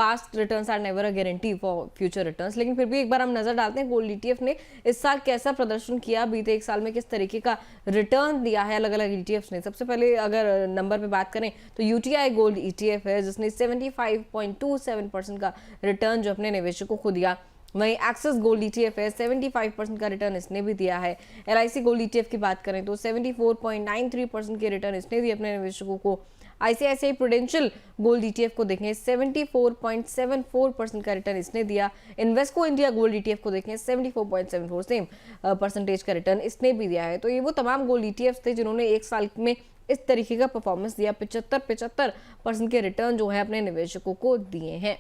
Past returns are never a guarantee for future returns, लेकिन फिर भी एक बार हम नजर डालते हैं गोल्ड ईटीएफ ने इस साल कैसा प्रदर्शन किया, बीते एक साल में किस तरीके का रिटर्न दिया है अलग अलग ईटीएफ ने। सबसे पहले अगर नंबर पे बात करें तो यूटीआई गोल्ड ईटीएफ है जिसने 75.27% का रिटर्न जो अपने निवेशकों को दिया। वहीं एक्सिस गोल्ड ईटीएफ है 75% का रिटर्न इसने भी दिया है। एलआईसी गोल्ड ईटीएफ की बात करें तो 74.93% के रिटर्न इसने दिए अपने निवेशकों को। आईसीआईसीआई प्रूडेंशियल गोल्ड ईटीएफ को देखें 74.74% का रिटर्न इसने दिया। इन्वेस्को इंडिया गोल्ड ईटीएफ को देखें 74.74 सेम परसेंटेज का रिटर्न इसने भी दिया है। तो ये वो तमाम गोल्ड ईटीएफ थे जिन्होंने एक साल में इस तरीके का परफॉर्मेंस दिया, 75% के रिटर्न जो है अपने निवेशकों को दिए हैं।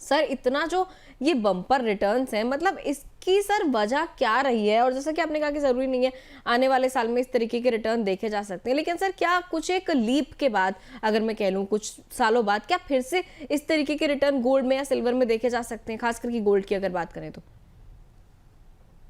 सर इतना जो ये बम्पर रिटर्न्स हैं, मतलब इसकी सर वजह क्या रही है? और जैसा कि आपने कहा कि जरूरी नहीं है आने वाले साल में इस तरीके के रिटर्न देखे जा सकते हैं, लेकिन सर क्या कुछ एक लीप के बाद, अगर मैं कह लूँ कुछ सालों बाद, क्या फिर से इस तरीके के रिटर्न गोल्ड में या सिल्वर में देखे जा सकते हैं, खास करके गोल्ड की अगर बात करें तो?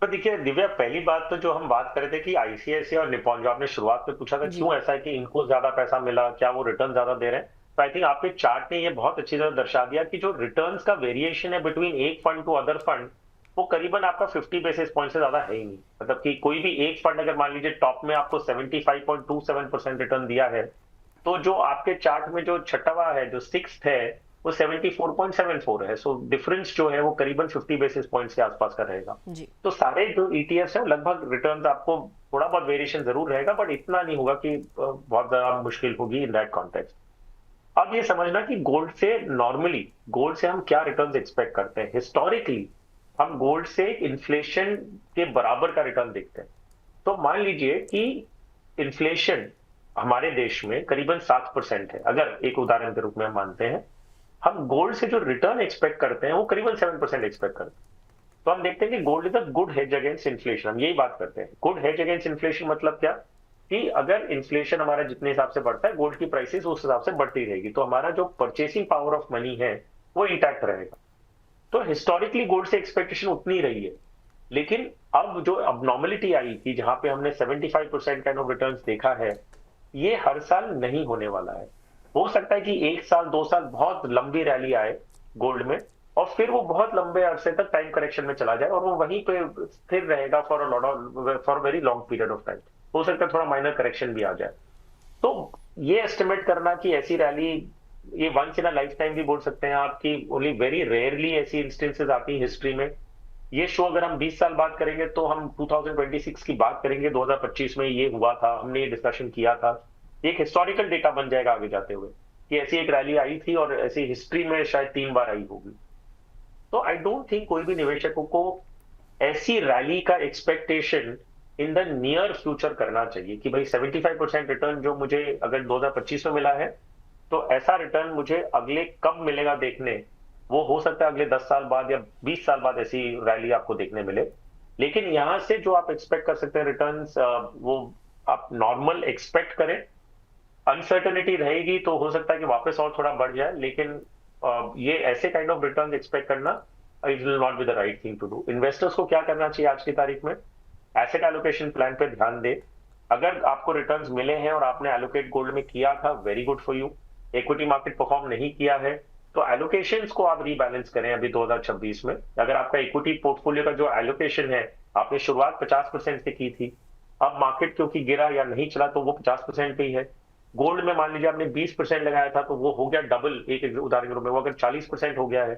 देखिए दिव्या, पहली बात तो जो हम बात कर रहे थे कि आईसीआईसीआई और निप्पॉन, जो आपने शुरुआत में पूछा था क्यों ऐसा है कि इनको ज्यादा पैसा मिला, क्या वो रिटर्न ज्यादा दे रहे हैं, तो आई थिंक आपके चार्ट ने ये बहुत अच्छी तरह दर्शा दिया कि जो रिटर्न्स का वेरिएशन है बिटवीन एक फंड टू अदर फंड, वो करीबन आपका 50 बेसिस पॉइंट से ज्यादा है ही नहीं। मतलब कि कोई भी एक फंड अगर मान लीजिए टॉप में आपको 75.27% रिटर्न दिया है, तो जो आपके चार्ट में जो छठवा है, जो सिक्स्थ है, वो 74.74 है। सो डिफरेंस जो है वो करीबन 50 बेसिस पॉइंट के आसपास का रहेगा। तो सारे जो ईटीएफ है लगभग रिटर्न आपको थोड़ा बहुत वेरिएशन जरूर रहेगा, बट इतना नहीं होगा कि बहुत ज्यादा मुश्किल होगी इन दैट कॉन्टेक्स्ट। अब ये समझना कि गोल्ड से नॉर्मली, गोल्ड से हम क्या रिटर्न्स एक्सपेक्ट करते हैं। हिस्टोरिकली हम गोल्ड से इन्फ्लेशन के बराबर का रिटर्न देखते हैं। तो मान लीजिए कि इन्फ्लेशन हमारे देश में करीबन 7% है, अगर एक उदाहरण के रूप में हम मानते हैं, हम गोल्ड से जो रिटर्न एक्सपेक्ट करते हैं वो करीबन 7% एक्सपेक्ट करते हैं। तो हम देखते हैं कि gold is a good hedge against inflation. हम यही बात करते हैं, गुड हेज अगेंस्ट इन्फ्लेशन मतलब क्या, कि अगर इन्फ्लेशन हमारा जितने हिसाब से बढ़ता है, गोल्ड की प्राइसेस उस हिसाब से बढ़ती रहेगी, तो हमारा जो परचेसिंग पावर ऑफ मनी है वो इंटैक्ट रहेगा। तो हिस्टोरिकली गोल्ड से एक्सपेक्टेशन उतनी रही है, लेकिन अब जो अबनॉर्मलिटी आई थी जहां पे हमने 75% काइंड ऑफ रिटर्न्स देखा है, ये हर साल नहीं होने वाला है। हो सकता है कि 1 साल 2 साल बहुत लंबी रैली आए गोल्ड में, और फिर वो बहुत लंबे अरसे तक टाइम करेक्शन में चला जाए और वो वहीं पे स्थिर रहेगा for very long period of time. हो सकता है थोड़ा माइनर करेक्शन भी आ जाए। तो ये एस्टिमेट करना कि ऐसी रैली, ये once in a lifetime भी बोल सकते हैं आप, कि ओनली वेरी रेयरली ऐसी इंस्टेंसेस आती है हिस्ट्री में। ये शो अगर हम 20 साल बात करेंगे तो हम 2026 की बात करेंगे, 2025 में ये हुआ था, हमने ये डिस्कशन किया था, एक हिस्टोरिकल डेटा बन जाएगा आगे जाते हुए कि ऐसी एक रैली आई थी और ऐसी हिस्ट्री में शायद 3 बार आई होगी। तो आई डोंट थिंक कोई भी निवेशकों को ऐसी रैली का expectation in the near future करना चाहिए कि भाई 75% रिटर्न जो मुझे अगर 2025 में मिला है, तो ऐसा रिटर्न मुझे अगले कब मिलेगा देखने, वो हो सकता है अगले 10 साल बाद या 20 साल बाद ऐसी रैली आपको देखने मिले। लेकिन यहां से जो आप एक्सपेक्ट कर सकते हैं रिटर्न्स, वो आप नॉर्मल एक्सपेक्ट करें। अनसर्टेनिटी रहेगी तो हो सकता है कि वापस और थोड़ा बढ़ जाए, लेकिन ये ऐसे काइंड ऑफ रिटर्न एक्सपेक्ट करना it will not be the right thing to do. Investors को क्या करना चाहिए आज की तारीख में, एसेट एलोकेशन प्लान पे ध्यान दे। अगर आपको रिटर्न्स मिले हैं और आपने एलोकेट गोल्ड में किया था, very good for you. Equity market perform नहीं किया है तो एलोकेशंस को आप रीबैलेंस करें अभी 2026 में। अगर आपका इक्विटी पोर्टफोलियो का जो एलोकेशन है, आपने शुरुआत 50% से की थी, अब मार्केट क्योंकि गिरा या नहीं चला तो वो 50% पे ही है। गोल्ड में मान लीजिए आपने 20% लगाया था तो वो हो गया डबल, एक उदाहरण के रूप में वो अगर 40% हो गया है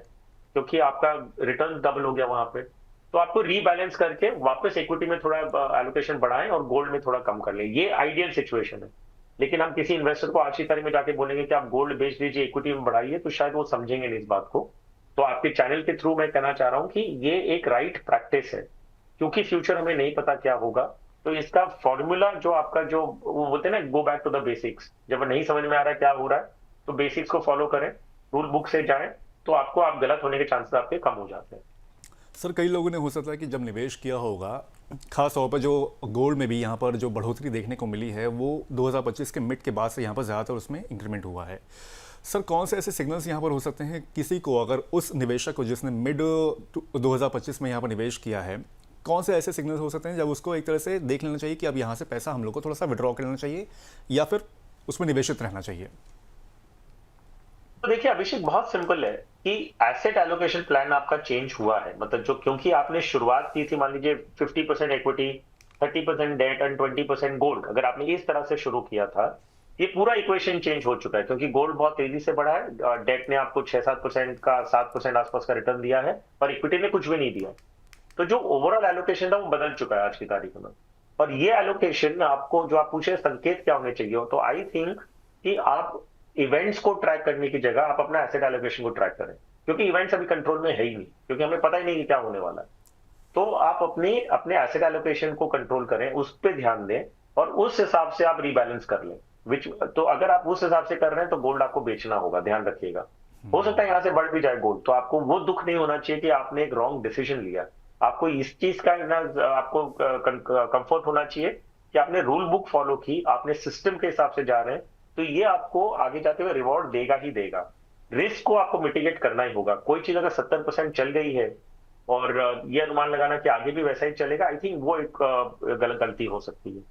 क्योंकि आपका रिटर्न डबल हो गया वहां पे। तो आपको रीबैलेंस करके वापस इक्विटी में थोड़ा एलोकेशन बढ़ाएं और गोल्ड में थोड़ा कम कर लें। ये आइडियल सिचुएशन है। लेकिन हम किसी इन्वेस्टर को आज की तारीख में जाके बोलेंगे कि आप गोल्ड बेच दीजिए, इक्विटी में बढ़ाइए, तो शायद वो समझेंगे नहीं इस बात को। तो आपके चैनल के थ्रू मैं कहना चाह रहा हूं कि ये एक राइट प्रैक्टिस है, क्योंकि फ्यूचर हमें नहीं पता क्या होगा। तो इसका फॉर्मूला जो आपका जो वो बोलते हैं ना, go back to the basics, जब नहीं समझ में आ रहा है क्या हो रहा है तो बेसिक्स को फॉलो करें, रूल बुक से जाएं, तो आपको आप गलत होने के चांसेस आपके कम हो जाते हैं। सर कई लोगों ने हो सकता है कि जब निवेश किया होगा, खास तौर पर जो गोल्ड में भी यहाँ पर जो बढ़ोतरी देखने को मिली है वो 2025 के मिड के बाद से यहाँ पर ज़्यादातर उसमें इंक्रीमेंट हुआ है। सर कौन से ऐसे सिग्नल्स यहाँ पर हो सकते हैं किसी को, अगर उस निवेशक को जिसने मिड 2025 में यहाँ पर निवेश किया है, कौन से ऐसे सिग्नल्स हो सकते हैं जब उसको एक तरह से देख लेना चाहिए कि अब यहाँ से पैसा हम लोग को थोड़ा सा विड्रॉ कर लेना चाहिए या फिर उसमें निवेशित रहना चाहिए? तो देखिए अभिषेक, बहुत सिंपल है। कि एसेट एलोकेशन प्लान आपका चेंज हुआ है, मतलब जो, क्योंकि आपने शुरुआत की थी मान लीजिए 50% इक्विटी, 30% डेट एंड 20% गोल्ड, अगर आपने इस तरह से शुरू किया था, ये पूरा इक्वेशन चेंज हो चुका है क्योंकि गोल्ड बहुत तेजी से बढ़ा है, डेट ने आपको 6-7% का 7% आसपास का रिटर्न दिया है और इक्विटी ने कुछ भी नहीं दिया। तो जो ओवरऑल एलोकेशन था वो बदल चुका है आज की तारीख में। और ये एलोकेशन में आपको जो आप पूछे संकेत क्या होने चाहिए, तो आई थिंक कि आप इवेंट्स को ट्रैक करने की जगह आप अपना एसेट एलोकेशन को ट्रैक करें, क्योंकि इवेंट्स अभी कंट्रोल में है ही नहीं, क्योंकि हमें पता ही नहीं कि क्या होने वाला है। तो आप अपने अपने एसेट एलोकेशन को कंट्रोल करें, उस पर ध्यान दें और उस हिसाब से आप रीबैलेंस कर लें। तो अगर आप उस हिसाब से कर रहे हैं तो गोल्ड आपको बेचना होगा, ध्यान रखिएगा। हो सकता है यहाँ से बढ़ भी जाए गोल्ड, तो आपको वो दुख नहीं होना चाहिए कि आपने एक रॉन्ग डिसीजन लिया। आपको इस चीज का ना आपको कंफर्ट होना चाहिए कि आपने रूल बुक फॉलो की, आपने सिस्टम के हिसाब से जा रहे हैं, तो ये आपको आगे जाते हुए रिवॉर्ड देगा ही देगा। रिस्क को आपको मिटिगेट करना ही होगा। कोई चीज अगर 70% चल गई है और ये अनुमान लगाना कि आगे भी वैसा ही चलेगा, आई थिंक वो एक गलत गलती हो सकती है।